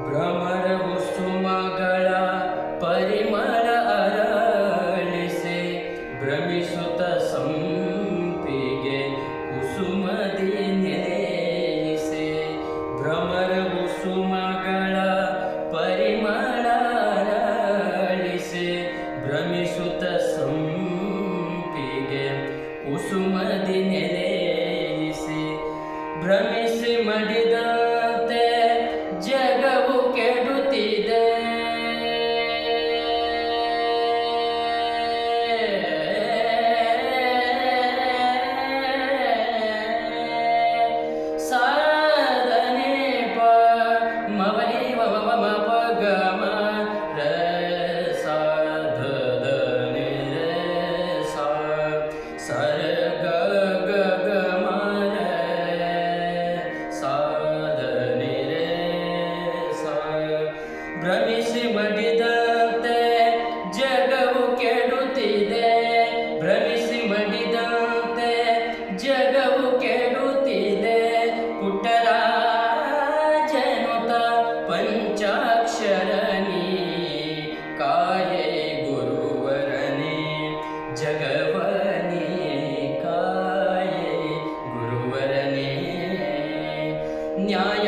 ಭ್ರಮರವು ಸುಮಗಳ ಪರಿಮಳ ಅರಳಿಸೆ ಭ್ರಮಿಸುತ್ತ ಸಂಪಿಗೆ ಕುಸುಮದಿ ನೆಲೆಯಿಸೆ. ಭ್ರಮರವು ಸುಮಗಳ ಪರಿಮಳ ಅರಳಿಸೆ ಭ್ರಮಿಸುತ್ತ ಸಂಪಿಗೆ ಕುಸುಮದಿ ನೆಲೆಯಿಸಿ. ಭ್ರಮಿಸಿ ಮಡಿದಂತೆ ಜಗವು ಕೆಡುತ್ತಿದೆ. ಸಾಧನೆ ಪ ಮವನಿ ಮವ ಮಮ ಪ ಗ ಮ ರ ಸ ಧ ದ ನಿ ರೆ ಸ ಸ ರ ಗ ಗ ಗ ಮ ರ ಸ ಧ ನಿ ರೆ ಸ. ಭ್ರಮಿಸಿ ಮಡಿದಂತೆ ಜಗವು ಕೆಡುತ್ತಿದೆ. ಭ್ರಮಿಸಿ ಮಡಿದಂತೆ ಜಗವು ಕೆಡುತ್ತಿದೆ. ಪುಟ್ಟರಾಜನುತ ಪಂಚಾಕ್ಷರನಿ ಕಾಯೇ ಗುರುವರನೇ ಜಗವನಿ ಕಾಯೇ ಗುರುವರನೇ. ನ್ಯಾಯ